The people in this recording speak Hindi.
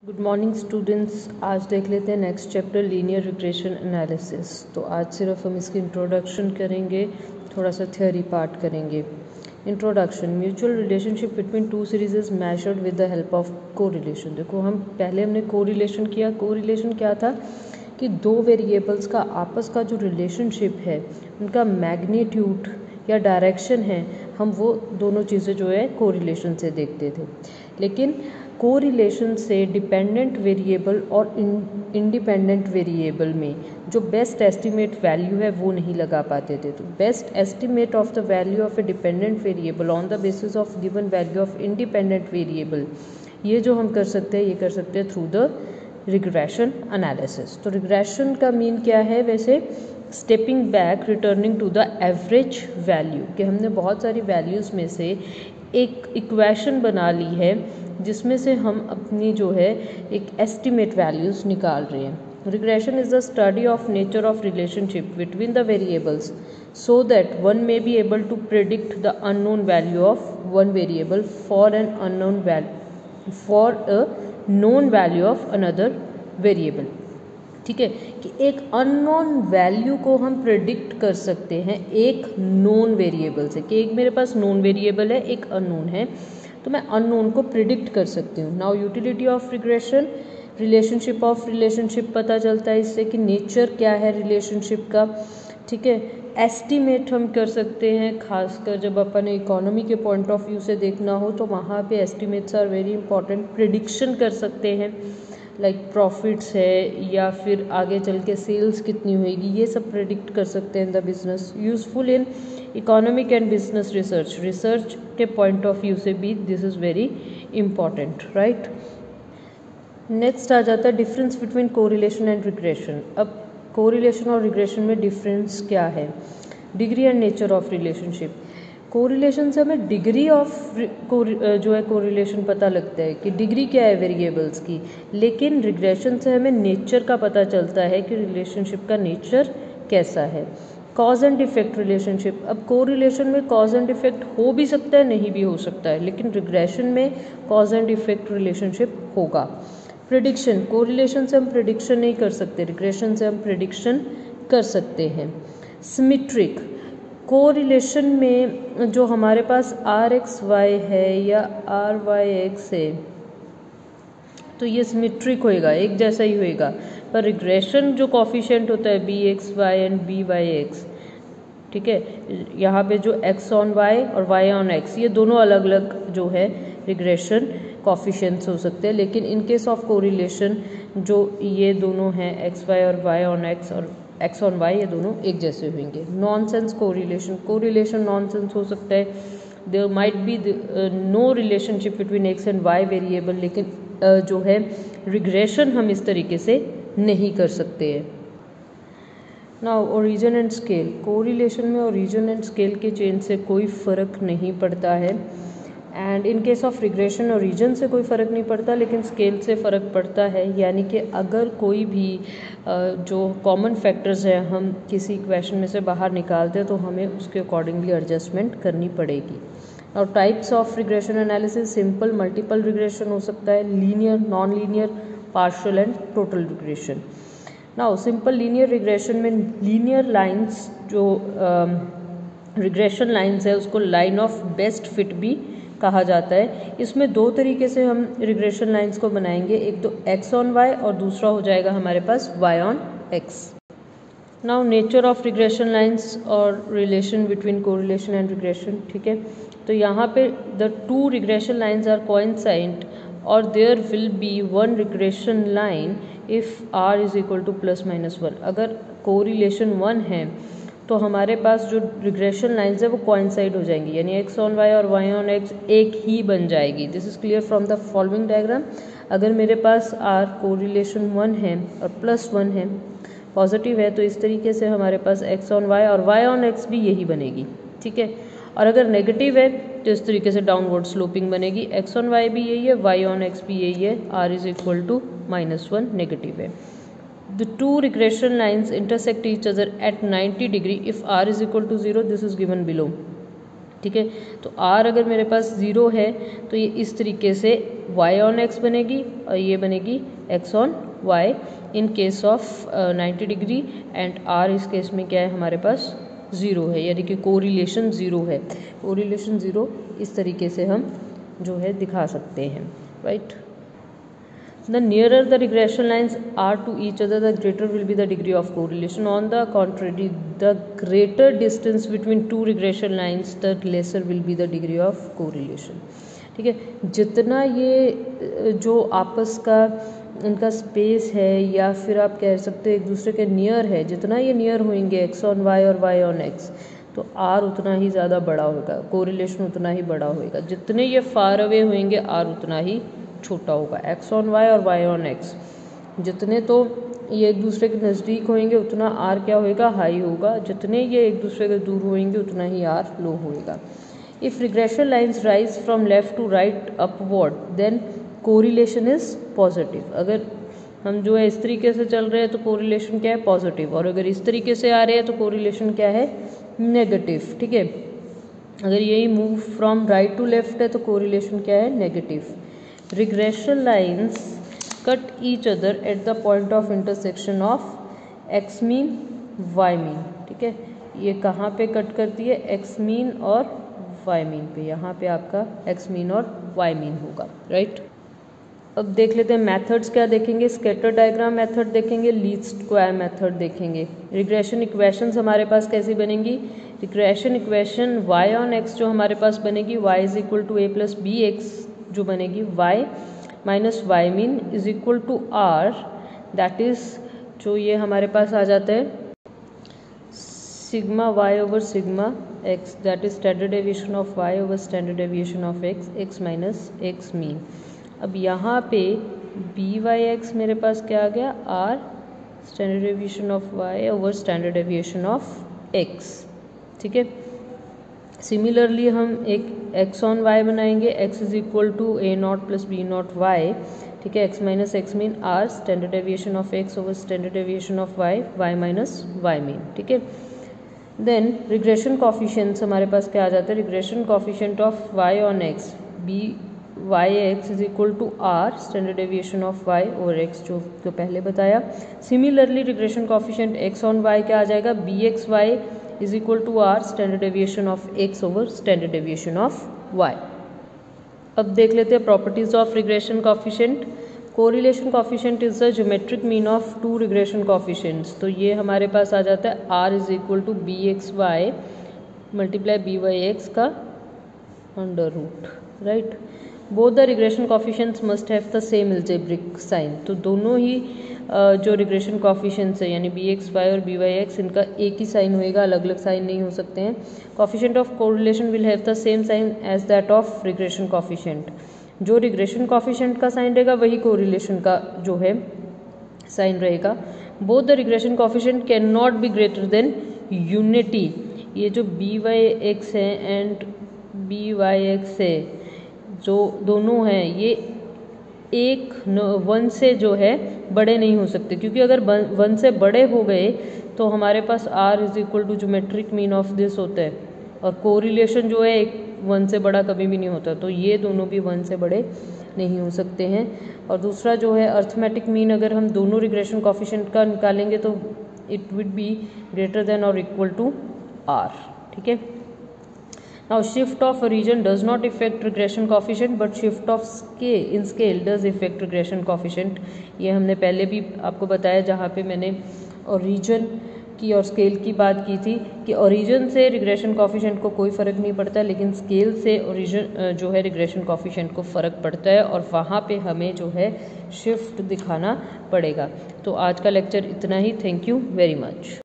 Good morning students. आज देख लेते हैं next chapter linear regression analysis. तो आज सिर्फ हम इसकी इंट्रोडक्शन करेंगे, थोड़ा सा थ्योरी पार्ट करेंगे। Introduction. Mutual relationship between two series is measured with the help of correlation. देखो हमने कोरिलेशन किया। कोरिलेशन क्या था कि दो वेरिएबल्स का आपस का जो रिलेशनशिप है उनका मैग्नीट्यूड या डायरेक्शन है, हम वो दोनों चीज़ें जो है कोरिलेशन से देखते थे। लेकिन कोरिलेशन से डिपेंडेंट वेरिएबल और इंडिपेंडेंट वेरिएबल में जो बेस्ट एस्टिमेट वैल्यू है वो नहीं लगा पाते थे। तो best estimate of the value of A dependent variable on the basis of given value of independent variable, ये जो हम कर सकते हैं, ये कर सकते हैं थ्रू द रिग्रेशन एनालिसिस। तो रिग्रेशन का मीन क्या है? वैसे stepping back, returning to the average value, कि हमने बहुत सारी वैल्यूज़ में से एक इक्वेशन बना ली है जिसमें से हम अपनी जो है एक एस्टिमेट वैल्यूज़ निकाल रहे हैं। Regression is the study of nature of relationship between the variables so that one may be able to predict the unknown value of one variable for an unknown value for a known value of another variable. ठीक है, कि एक अननोन वैल्यू को हम प्रिडिक्ट कर सकते हैं एक नोन वेरिएबल से, कि एक मेरे पास नोन वेरिएबल है, एक अननोन है, तो मैं अननोन को प्रिडिक्ट कर सकती हूँ। Now utility of regression, relationship of relationship पता चलता है इससे कि नेचर क्या है रिलेशनशिप का। ठीक है, एस्टिमेट हम कर सकते हैं, खासकर जब अपन इकोनॉमी के पॉइंट ऑफ व्यू से देखना हो तो वहाँ पे estimates are very important. Prediction कर सकते हैं, लाइक प्रॉफिट्स है या फिर आगे चल के सेल्स कितनी होएगी, ये सब प्रेडिक्ट कर सकते हैं the business. Useful in economic and business research, research के पॉइंट ऑफ व्यू से भी this is very important, right. Next आ जाता है difference between correlation and regression. अब कोरिलेशन और रिग्रेशन में डिफरेंस क्या है? Degree and nature of relationship. Correlation से हमें डिग्री ऑफ जो है कोरिलेशन पता लगता है कि डिग्री क्या है वेरिएबल्स की, लेकिन रिग्रेशन से हमें नेचर का पता चलता है कि रिलेशनशिप का नेचर कैसा है। Cause and effect relationship. अब कोरिलेशन में कॉज एंड इफेक्ट हो भी सकता है, नहीं भी हो सकता है, लेकिन रिग्रेशन में कॉज एंड इफेक्ट रिलेशनशिप होगा। प्रिडिक्शन, कोरिलेशन से हम प्रिडिक्शन नहीं कर सकते, रिग्रेशन से हम प्रिडिक्शन कर सकते हैं। सिमेट्रिक, कोरिलेशन में जो हमारे पास आर एक्स वाई है या आर वाई एक्स है तो ये सिमेट्रिक होएगा, एक जैसा ही होएगा। पर रिग्रेशन जो कॉफिशिएंट होता है b x y and b y x, ठीक है, यहाँ पे जो एक्स ऑन वाई और वाई ऑन एक्स, ये दोनों अलग अलग जो है रिग्रेशन कॉफिशिएंट्स हो सकते हैं। लेकिन इन केस ऑफ कोरिलेशन जो ये दोनों हैं एक्स वाई और वाई ऑन एक्स और एक्स ऑन वाई, ये दोनों एक जैसे होंगे। नॉनसेंस कोरिलेशन, कोरिलेशन नॉनसेंस हो सकता है। There might be no relationship between x and y variable, लेकिन जो है रिग्रेशन हम इस तरीके से नहीं कर सकते हैं। Now origin and scale. Correlation में ओरिजिन एंड स्केल के चेंज से कोई फ़र्क नहीं पड़ता है, and in case of regression origin से कोई फ़र्क नहीं पड़ता, लेकिन स्केल से फ़र्क पड़ता है। यानी कि अगर कोई भी जो कॉमन फैक्टर्स हैं हम किसी इक्वेशन में से बाहर निकालते हैं तो हमें उसके अकॉर्डिंगली एडजस्टमेंट करनी पड़ेगी। और types of regression analysis, simple multiple regression हो सकता है, linear, non linear, partial and total regression. Now simple linear regression में लीनियर लाइंस जो रिग्रेशन लाइंस है उसको लाइन ऑफ बेस्ट फिट भी कहा जाता है। इसमें दो तरीके से हम रिग्रेशन लाइंस को बनाएंगे, एक तो एक्स ऑन वाई और दूसरा हो जाएगा हमारे पास Y on X. Now nature of regression lines और relation between correlation and regression. ठीक है, तो यहाँ पे the two regression lines are coincident और there will be one regression line if r is equal to plus minus one. अगर कोरिलेशन 1 है तो हमारे पास जो रिग्रेशन लाइंस है वो कोइंसाइड हो जाएंगी, यानी एक्स ऑन वाई और वाई ऑन एक्स एक ही बन जाएगी। This is clear from the following diagram. अगर मेरे पास आर कोरिलेशन 1 है और प्लस 1 है, पॉजिटिव है, तो इस तरीके से हमारे पास एक्स ऑन वाई और वाई ऑन एक्स भी यही बनेगी। ठीक है, और अगर नेगेटिव है तो इस तरीके से डाउनवर्ड स्लोपिंग बनेगी, एक्स ऑन वाई भी यही है, वाई ऑन एक्स भी यही है, r is equal to -1 negative है। The two regression lines intersect each other at 90 degree if r is equal to 0. This is given below. ठीक है। तो r अगर मेरे पास 0 है तो ये इस तरीके से y ऑन x बनेगी और ये बनेगी x on y in case of 90 degree and r इस केस में क्या है हमारे पास 0 है, यानी कि कोरिलेशन 0 है। कोरिलेशन 0 इस तरीके से हम जो है दिखा सकते हैं, right. The nearer the regression lines are to each other, the greater will be the degree of correlation. On the contrary, the greater distance between two regression lines, the lesser will be the degree of correlation. ठीक है, जितना ये जो आपस का इनका स्पेस है या फिर आप कह सकते हो एक दूसरे के नियर है, जितना ये नियर होंगे x ऑन y और y ऑन x, तो r उतना ही ज़्यादा बड़ा होगा, कोरिलेशन उतना ही बड़ा होगा। जितने ये फार अवे होंगे r उतना ही छोटा होगा, x ऑन y और y ऑन x। जितने तो ये एक दूसरे के नज़दीक होंगे उतना r क्या होएगा, हाई होगा। जितने ये एक दूसरे के दूर होंगे उतना ही r लो होएगा। If regression lines rise from left to right upward then correlation is positive. अगर हम जो है इस तरीके से चल रहे हैं तो कोरिलेशन क्या है, पॉजिटिव। और अगर इस तरीके से आ रहे हैं तो कोरिलेशन क्या है, नेगेटिव। ठीक है, अगर यही move from right to left है तो कोरिलेशन क्या है, negative. Regression lines cut each other at the point of intersection of x mean y mean। ठीक है, ये कहाँ पे कट करती है, x mean और y mean पे। यहाँ पे आपका x mean और y mean होगा, राइट। अब देख लेते हैं मेथड्स क्या देखेंगे। स्कैटर डायग्राम मेथड देखेंगे, लीस्ट स्क्वायर मेथड देखेंगे। रिग्रेशन इक्वेशंस हमारे पास कैसी बनेंगी, regression equation y on x जो हमारे पास बनेगी y is equal to a plus b x, जो बनेगी y minus y mean is equal to r, that is जो ये हमारे पास आ जाता है sigma y over sigma x, that is standard deviation of y over standard deviation of x minus x mean. अब यहाँ पे बी वाई एक्स मेरे पास क्या आ गया, r standard deviation of y over standard deviation of x। ठीक है, सिमिलरली हम एक x ऑन y बनाएंगे, x is equal to a naught plus b naught y। ठीक है, x minus x mean r standard deviation of x over standard deviation of y, y minus y mean. ठीक है, देन रिग्रेशन कॉफिशिएंट्स हमारे पास क्या आ जाता है, regression coefficient of y on x b y x is equal to r standard deviation of y over x, जो पहले बताया। Similarly regression coefficient x on y क्या आ जाएगा, b x y is equal to r standard deviation of x over standard deviation of y। अब देख लेते हैं properties of regression coefficient. Correlation coefficient is the geometric mean of two regression coefficients. तो ये हमारे पास आ जाता है r is equal to b x y multiply b y x का under root, right. Both the regression coefficients must have the same algebraic sign. तो दोनों ही जो रिग्रेशन कॉफिशिएंट्स है यानी बी एक्स वाई और बी वाई एक्स, इनका एक ही साइन होएगा, अलग अलग साइन नहीं हो सकते हैं। Coefficient of correlation will have the same sign as that of regression coefficient. जो रिग्रेशन कॉफिशिएंट का साइन रहेगा वही कोरिलेशन का जो है साइन रहेगा। Both the regression coefficient can not be greater than unity. ये जो बी वाई एक्स है एंड बी वाई एक्स है, जो दोनों हैं ये एक वन से जो है बड़े नहीं हो सकते, क्योंकि अगर वन से बड़े हो गए तो हमारे पास r is equal to geometric mean of this होता है, और कोरिलेशन जो है एक वन से बड़ा कभी भी नहीं होता। तो ये दोनों भी वन से बड़े नहीं हो सकते हैं। और दूसरा जो है अर्थमेटिक मीन, अगर हम दोनों रिग्रेशन कॉफिशिएंट का निकालेंगे तो it would be greater than और इक्वल टू r। ठीक है, now shift of a region does not affect regression coefficient but shift of scale in scale does affect regression coefficient। ये हमने पहले भी आपको बताया जहाँ पे मैंने ओरिजिन की और स्केल की बात की थी कि ओरिजिन से रिग्रेशन कॉफिशिएंट को कोई फ़र्क नहीं पड़ता, लेकिन स्केल से ओरिजिन जो है रिग्रेशन कॉफिशिएंट को फ़र्क पड़ता है, और वहाँ पे हमें जो है शिफ्ट दिखाना पड़ेगा। तो आज का लेक्चर इतना ही। Thank you very much.